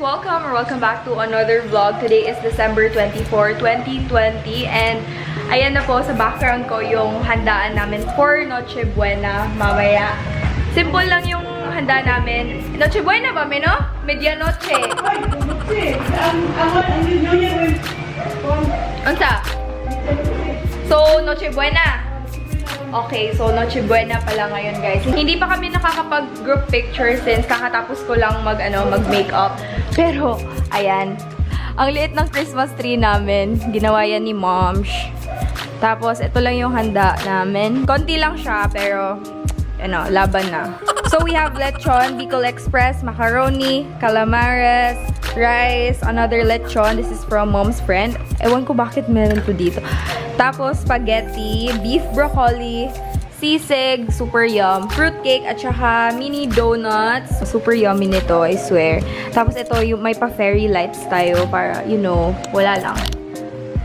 welcome back to another vlog. Today is December 24, 2020 and ayan na po sa background ko yung handaan namin for Noche Buena mamaya. Simple lang yung handa namin. Noche Buena ba, no? Medianoche. Ay, Noche. Ang New Year. Unsa? So, Noche Buena. Okay, so Noche Buena pala ngayon, guys. Hindi pa kami nakakapag-group picture since kakatapos ko lang mag-makeup. Pero, ayan. Ang liit ng Christmas tree namin. Ginawa yan ni Moms. Tapos, ito lang yung handa namin. Konti lang siya, pero, laban na. So, we have lechon, Bicol Express, macaroni, calamares, rice, another lechon. This is from Mom's friend. Ewan ko bakit meron to dito. Tapos, spaghetti, beef broccoli, sisig, super yum, fruitcake, at saka mini donuts. Super yummy nito, I swear. Tapos, ito yung may pa-fairy lights tayo para, wala lang.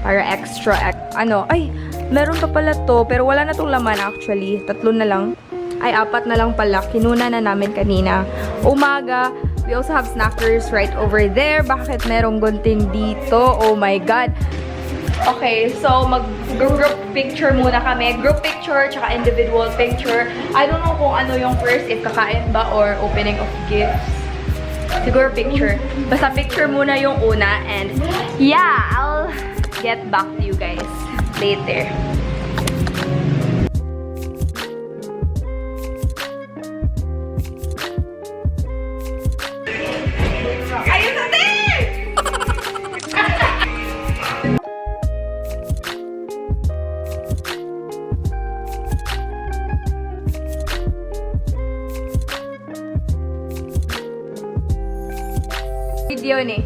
Para extra, ay, meron pa pala to, pero wala na tong laman actually. 3 na lang. Ay, 4 na lang pala. Kinuna na namin kanina. Umaga, we also have snackers right over there. Bakit merong gunting dito? Oh my God. Okay, so mag-group picture muna kami. Group picture, tsaka individual picture. I don't know kung ano yung first, if kakain ba or opening of gifts. Siguro picture. Basta picture muna yung una. And yeah, I'll get back to you guys later. Video ni.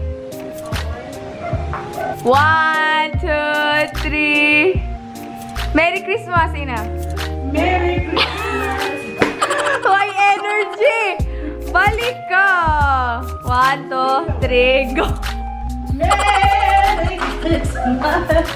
1, 2, 3. Merry Christmas, Ina. Merry Christmas. Why energy? Balik ka. 1, 2, 3, go. Merry Christmas.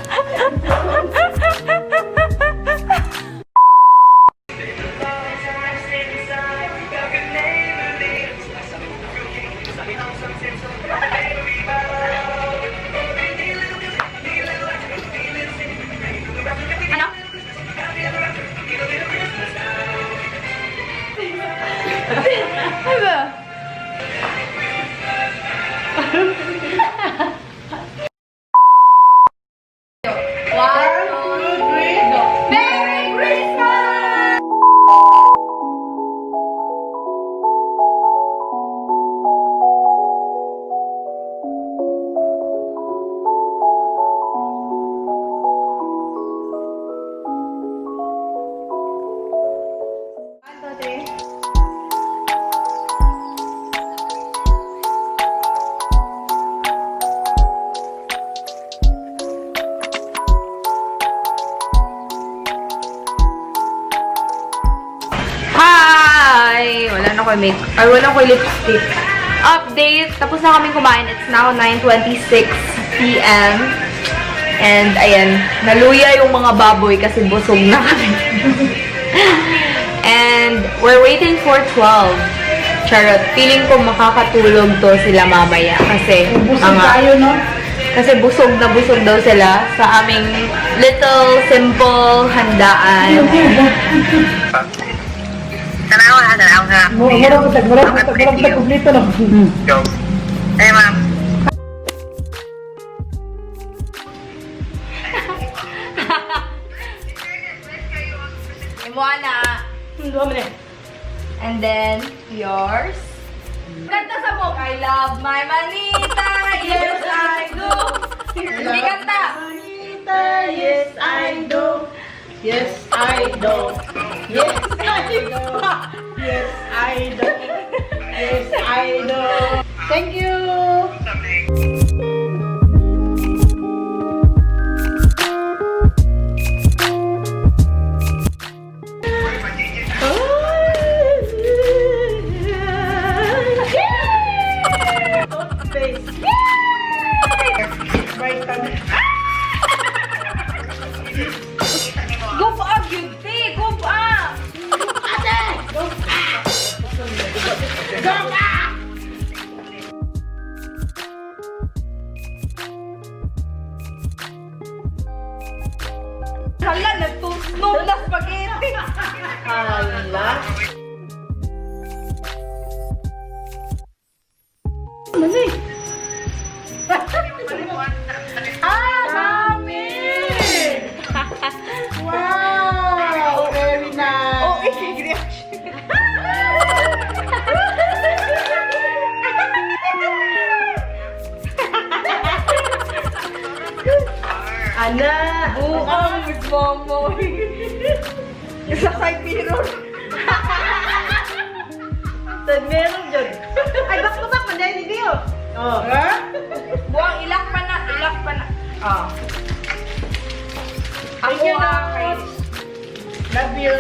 Wala ko lipstick. Update. Tapos na kaming kumain. It's now 9:26 PM. And, ayan. Naluya yung mga baboy kasi busog na kami. And, we're waiting for 12. Charot. Feeling ko makakatulog to sila mamaya. Kasi, busog tayo, no? Kasi busog daw sila sa aming little, simple handaan. Marang patag kumplito na. Eh, ma'am. Imuana. And then, yours. Kanta sa mo. I love my manita. Yes, I do. Hindi kanta. Manita, yes, I do. Yes, I do. Yes, I do. Yes, I do. Yes, I do. Thank you. Go pa, beauty! Go pa! Go! Ana! Oo, Miss Momoy. Sa side mirror. Tad meron dyan. Ay, back to back, manday ni Dio. Oh. Ha? Buwang, ilak pa na. Oh. Thank you, kay... Love you.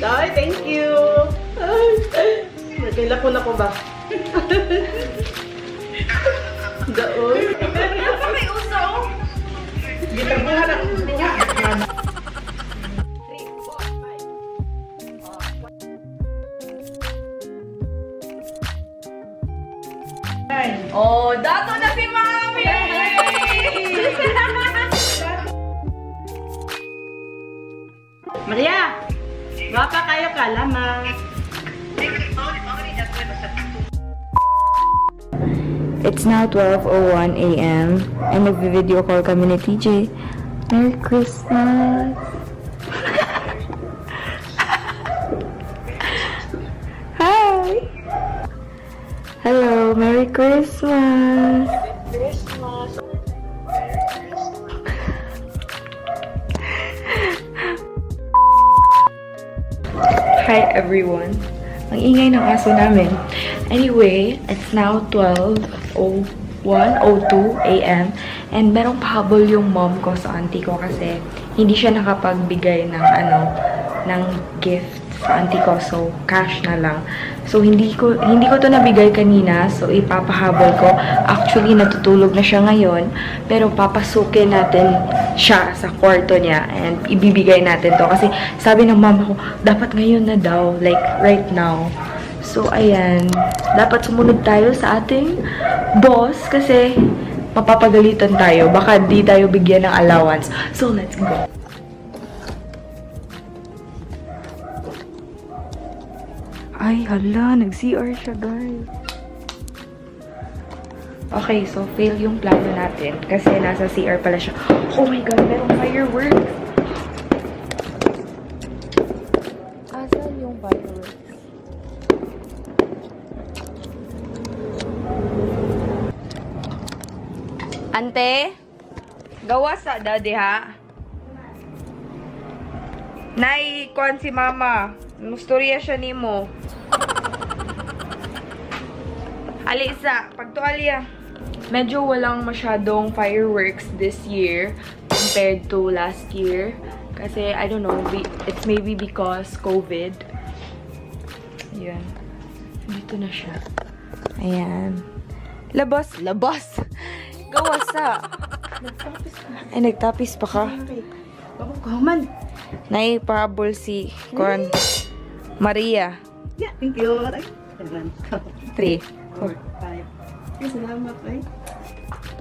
Ay, thank you. Nagkaila ko na ko ba? Daon. Ano may uso? Gitabuhan ako niya. 3, 4, 5. Oh, dato na si Mami! Maria! Gwapa kayo ka, lamang. It's now 12:01 a.m. and nag-video call kami ni TJ. Merry Christmas! Hi! Hello, Merry Christmas! Christmas. Hi everyone! Ang ingay ng aso namin. Anyway, it's now 12:02 a.m. and merong pahabol yung mom ko sa auntie ko kasi hindi siya nakapagbigay ng ng gift sa auntie ko. So, cash na lang. So, hindi ko to nabigay kanina. So, ipapahabol ko. Actually, natutulog na siya ngayon. Pero, papasukin natin siya sa kwarto niya. And, ibibigay natin to. Kasi, sabi ng mama ko, dapat ngayon na daw. Like, right now. So, ayan. Dapat sumunod tayo sa ating boss. Kasi, mapapagalitan tayo. Baka di tayo bigyan ng allowance. So, let's go. Ay, hala, nag-CR siya, guys. Okay, so fail yung plano natin kasi nasa CR pala siya. Oh my God, merong fireworks. Asan yung fireworks? Ante, gawa sa daddy, ha? Nay, kuan si mama. Mustorya siya nimo. Alisa, pagtualya. Medyo walang masyadong fireworks this year compared to last year. Kasi, I don't know, it's maybe because COVID. Ayan. Dito na siya. Ayan. Labas. Gawasa. Ay, nagtapis pa ka. Kaman. Naipahabol si Kon Maria. Yeah, thank you. 3, 4, 5. Salamat, ay.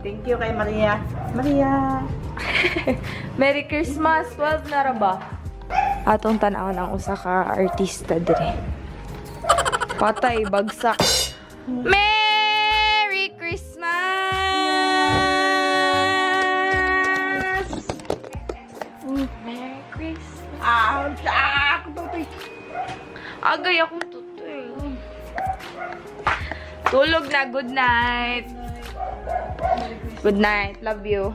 Thank you kay Maria. Maria! Merry Christmas! 12 na ra ba? Atong tanaw ng usa ka artista dire. Patay, bagsak. Merry Christmas! Merry Christmas! Agay akong tutoy. Tulog na. Good night. Good night. Love you.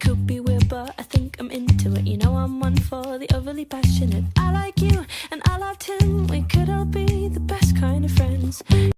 Could be weird, but I think I'm into it. You know I'm one for the overly passionate. I like you and I loved him. We could all be